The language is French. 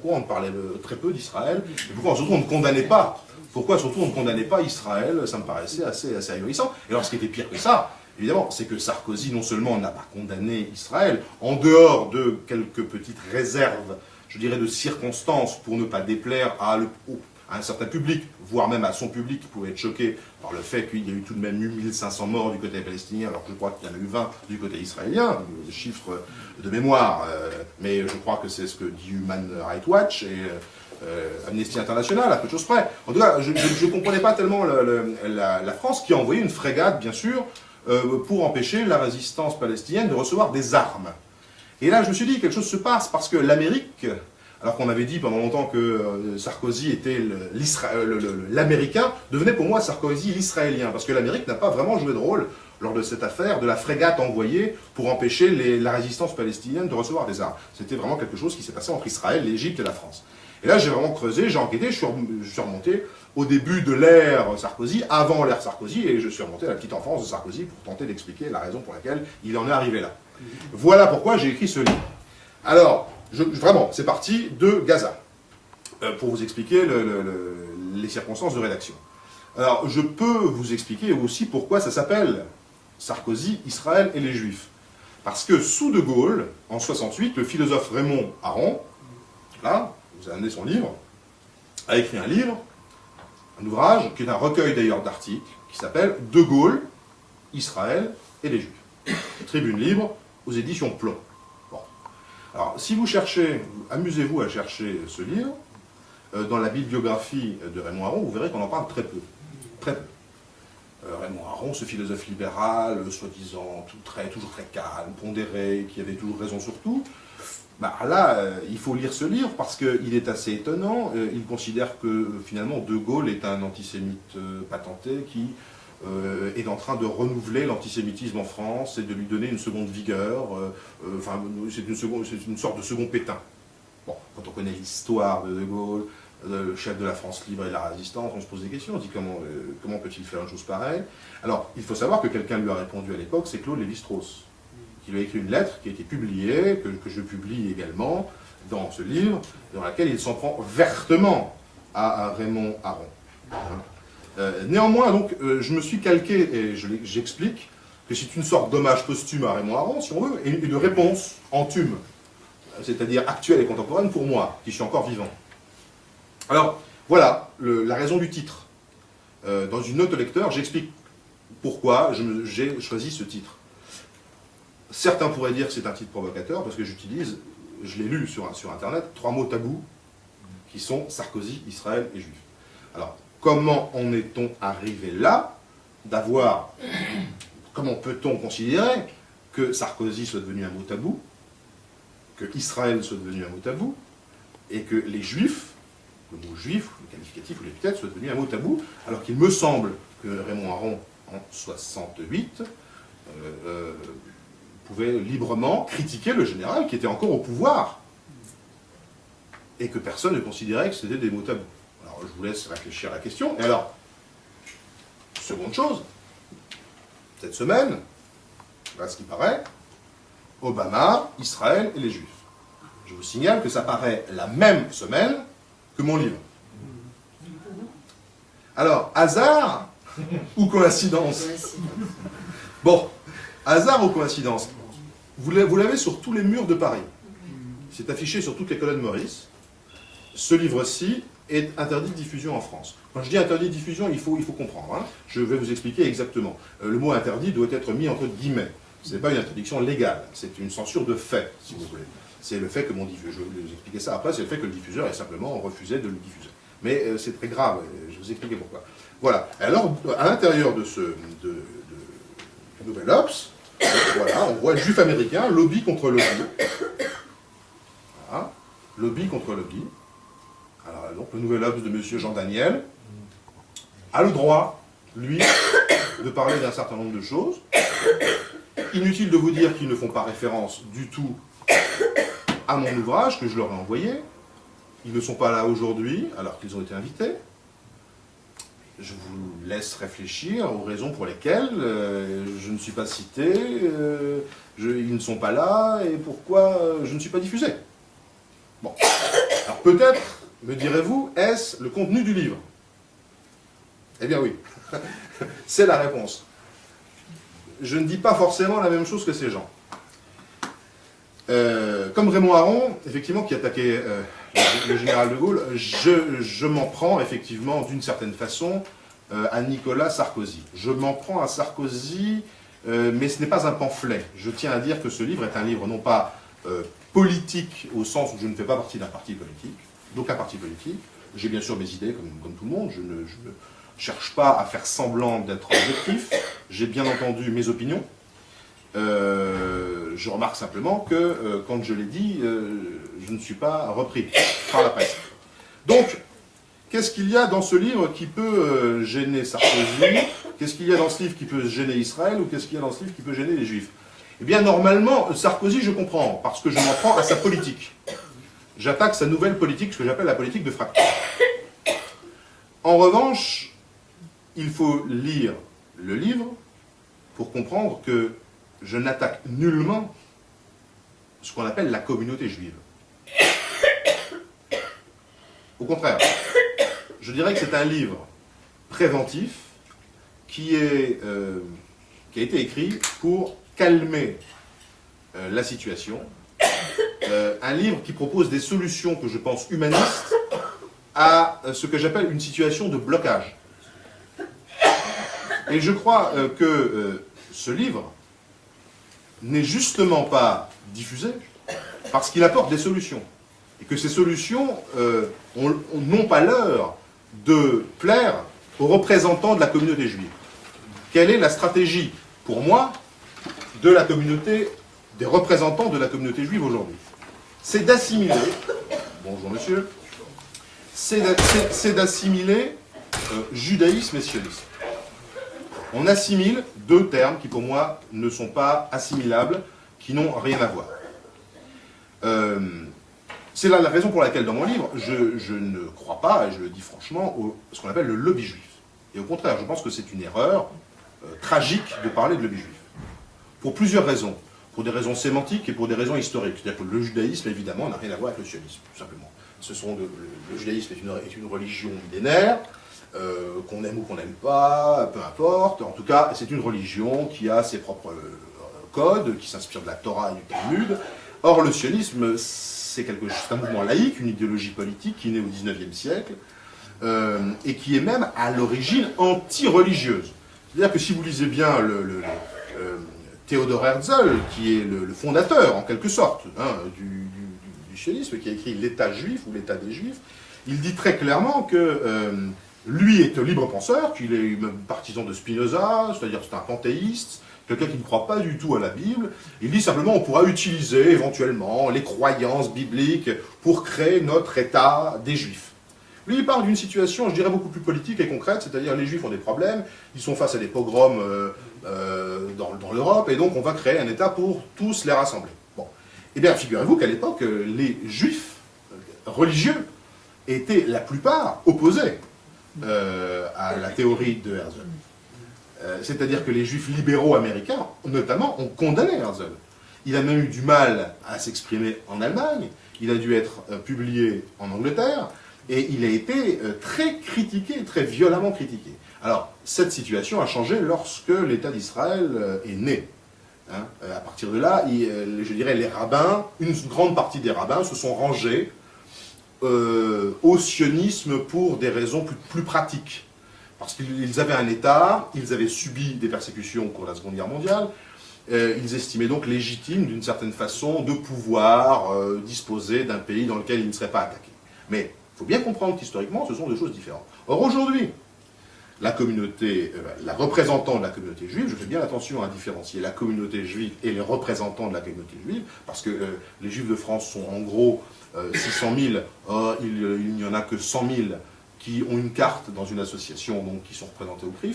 pourquoi on parlait très peu d'Israël, et pourquoi surtout on ne condamnait pas. Pourquoi surtout on ne condamnait pas Israël, ça me paraissait assez ahurissant. Et alors ce qui était pire que ça, évidemment, c'est que Sarkozy non seulement n'a pas condamné Israël, en dehors de quelques petites réserves, je dirais de circonstances, pour ne pas déplaire à un certain public, voire même à son public qui pouvait être choqué par le fait qu'il y a eu tout de même 1500 morts du côté palestinien, alors que je crois qu'il y en a eu 20 du côté israélien, le chiffre de mémoire, mais je crois que c'est ce que dit Human Rights Watch et Amnesty International, à peu de choses près. En tout cas, je ne comprenais pas tellement la France qui a envoyé une frégate, bien sûr, pour empêcher la résistance palestinienne de recevoir des armes. Et là, je me suis dit, quelque chose se passe, parce que l'Amérique, alors qu'on avait dit pendant longtemps que Sarkozy était l'Américain, devenait pour moi Sarkozy l'Israélien, parce que l'Amérique n'a pas vraiment joué de rôle lors de cette affaire de la frégate envoyée pour empêcher la résistance palestinienne de recevoir des armes. C'était vraiment quelque chose qui s'est passé entre Israël, l'Égypte et la France. Et là, j'ai vraiment creusé, j'ai enquêté, je suis remonté au début de l'ère Sarkozy, avant l'ère Sarkozy, et je suis remonté à la petite enfance de Sarkozy pour tenter d'expliquer la raison pour laquelle il en est arrivé là. Voilà pourquoi j'ai écrit ce livre. Alors, vraiment, c'est parti de Gaza, pour vous expliquer les circonstances de rédaction. Alors, je peux vous expliquer aussi pourquoi ça s'appelle Sarkozy, Israël et les Juifs. Parce que sous De Gaulle, en 68, le philosophe Raymond Aron, là, vous avez amené son livre, a écrit un livre, un ouvrage, qui est un recueil d'ailleurs d'articles, qui s'appelle De Gaulle, Israël et les Juifs. Tribune libre, aux éditions Plomb. Bon. Alors, si vous cherchez, amusez-vous à chercher ce livre, dans la bibliographie de Raymond Aron, vous verrez qu'on en parle très peu. Très peu. Raymond Aron, ce philosophe libéral, soi-disant toujours très calme, pondéré, qui avait toujours raison sur tout, bah là, il faut lire ce livre parce qu'il est assez étonnant. Il considère que finalement De Gaulle est un antisémite patenté qui est en train de renouveler l'antisémitisme en France et de lui donner une seconde vigueur. Enfin, c'est une sorte de second Pétain. Bon, quand on connaît l'histoire de Gaulle, le chef de la France libre et de la résistance, on se pose des questions, on se dit comment peut-il faire une chose pareille? Alors, il faut savoir que quelqu'un lui a répondu à l'époque, c'est Claude Lévi-Strauss, qui lui a écrit une lettre qui a été publiée, que je publie également dans ce livre, dans laquelle il s'en prend vertement à Raymond Aron. Néanmoins, donc, je me suis calqué, et j'explique, que c'est une sorte d'hommage posthume à Raymond Aron, si on veut, et une réponse entume, c'est-à-dire actuelle et contemporaine pour moi, qui suis encore vivant. Alors, voilà la raison du titre. Dans une note au lecteur, j'explique pourquoi j'ai choisi ce titre. Certains pourraient dire que c'est un titre provocateur, parce que j'utilise, je l'ai lu sur Internet, 3 mots tabous, qui sont Sarkozy, Israël et Juif. Alors, comment en est-on arrivé là, comment peut-on considérer que Sarkozy soit devenu un mot tabou, que Israël soit devenu un mot tabou, et que les Juifs, le mot juif, le qualificatif ou l'épithète, soit devenu un mot tabou, alors qu'il me semble que Raymond Aron, en 68, pouvait librement critiquer le général qui était encore au pouvoir, et que personne ne considérait que c'était des mots tabous. Alors je vous laisse réfléchir à la question. Et alors, seconde chose, cette semaine, voilà ce qui paraît, Obama, Israël et les Juifs. Je vous signale que ça paraît la même semaine que mon livre. Alors, hasard ou coïncidence? Bon, hasard ou coïncidence? Vous l'avez sur tous les murs de Paris. C'est affiché sur toutes les colonnes Maurice. Ce livre-ci est interdit de diffusion en France. Quand je dis interdit de diffusion, il faut comprendre. Hein. Je vais vous expliquer exactement. Le mot interdit doit être mis entre guillemets. Ce n'est pas une interdiction légale, c'est une censure de fait, si vous voulez. C'est le fait que mon diffuseur, je vais vous expliquer ça après, c'est le fait que le diffuseur ait simplement refusé de le diffuser. Mais c'est très grave, je vais vous expliquer pourquoi. Voilà. Alors, à l'intérieur de Nouvel Obs, voilà, on voit juif américain, lobby contre lobby. Voilà. Lobby contre lobby. Alors, donc, le Nouvel Obs de M. Jean Daniel a le droit, lui, de parler d'un certain nombre de choses. Inutile de vous dire qu'ils ne font pas référence du tout à mon ouvrage que je leur ai envoyé. Ils ne sont pas là aujourd'hui alors qu'ils ont été invités. Je vous laisse réfléchir aux raisons pour lesquelles je ne suis pas cité, ils ne sont pas là et pourquoi je ne suis pas diffusé. Bon. Alors peut-être, me direz-vous, est-ce le contenu du livre? Eh bien oui, c'est la réponse. Je ne dis pas forcément la même chose que ces gens. Comme Raymond Aron, effectivement, qui attaquait le général de Gaulle, je m'en prends effectivement d'une certaine façon à Nicolas Sarkozy. Je m'en prends à Sarkozy, mais ce n'est pas un pamphlet. Je tiens à dire que ce livre est un livre non pas politique, au sens où je ne fais pas partie d'un parti politique, d'aucun parti politique. J'ai bien sûr mes idées, comme tout le monde. Je ne cherche pas à faire semblant d'être objectif. J'ai bien entendu mes opinions. Je remarque simplement que, quand je l'ai dit, je ne suis pas repris par la presse. Donc, qu'est-ce qu'il y a dans ce livre qui peut gêner Sarkozy? Qu'est-ce qu'il y a dans ce livre qui peut gêner Israël? Ou qu'est-ce qu'il y a dans ce livre qui peut gêner les Juifs? Eh bien, normalement, Sarkozy, je comprends, parce que je m'en prends à sa politique. J'attaque sa nouvelle politique, ce que j'appelle la politique de fracture. En revanche, il faut lire le livre pour comprendre que je n'attaque nullement ce qu'on appelle la communauté juive. Au contraire, je dirais que c'est un livre préventif qui a été écrit pour calmer la situation. Un livre qui propose des solutions que je pense humanistes à ce que j'appelle une situation de blocage. Et je crois que ce livre n'est justement pas diffusé parce qu'il apporte des solutions. Et que ces solutions n'ont pas l'heure de plaire aux représentants de la communauté juive. Quelle est la stratégie, pour moi, de la communauté, des représentants de la communauté juive aujourd'hui? C'est d'assimiler, bonjour monsieur, c'est d'assimiler judaïsme et sionisme. On assimile deux termes qui, pour moi, ne sont pas assimilables, qui n'ont rien à voir. C'est là la raison pour laquelle, dans mon livre, je ne crois pas, et je le dis franchement, à ce qu'on appelle le lobby juif. Et au contraire, je pense que c'est une erreur tragique de parler de lobby juif. Pour plusieurs raisons. Pour des raisons sémantiques et pour des raisons historiques. C'est-à-dire que le judaïsme, évidemment, n'a rien à voir avec le sionisme, tout simplement. Le judaïsme est une religion millénaire, qu'on aime ou qu'on n'aime pas, peu importe. En tout cas, c'est une religion qui a ses propres codes, qui s'inspire de la Torah et du Talmud. Or, le sionisme, c'est un mouvement laïque, une idéologie politique qui est née au XIXe siècle, et qui est même à l'origine anti-religieuse. C'est-à-dire que si vous lisez bien Theodor Herzl, qui est le fondateur, en quelque sorte, du sionisme, qui a écrit l'État juif ou l'État des Juifs, il dit très clairement que lui est libre penseur, qu'il est même partisan de Spinoza, c'est-à-dire c'est un panthéiste, quelqu'un qui ne croit pas du tout à la Bible. Il dit simplement on pourra utiliser éventuellement les croyances bibliques pour créer notre État des Juifs. Lui, il parle d'une situation, je dirais, beaucoup plus politique et concrète, c'est-à-dire les Juifs ont des problèmes, ils sont face à des pogroms dans l'Europe, et donc on va créer un État pour tous les rassembler. Bon. Eh bien, figurez-vous qu'à l'époque, les Juifs religieux étaient la plupart opposés à la théorie de Herzl. C'est-à-dire que les Juifs libéraux américains, notamment, ont condamné Herzl. Il a même eu du mal à s'exprimer en Allemagne, il a dû être publié en Angleterre, et il a été très critiqué, très violemment critiqué. Alors, cette situation a changé lorsque l'État d'Israël est né. À partir de là, je dirais, les rabbins, une grande partie des rabbins se sont rangés au sionisme pour des raisons plus pratiques. Parce qu'ils avaient un État, ils avaient subi des persécutions au cours de la Seconde Guerre mondiale, ils estimaient donc légitime, d'une certaine façon, de pouvoir disposer d'un pays dans lequel ils ne seraient pas attaqués. Mais il faut bien comprendre qu'historiquement, ce sont deux choses différentes. Or, aujourd'hui, la communauté, la représentant de la communauté juive, je fais bien attention à différencier la communauté juive et les représentants de la communauté juive, parce que les Juifs de France sont en gros 600 000, il n'y en a que 100 000 qui ont une carte dans une association, donc qui sont représentés au CRIF.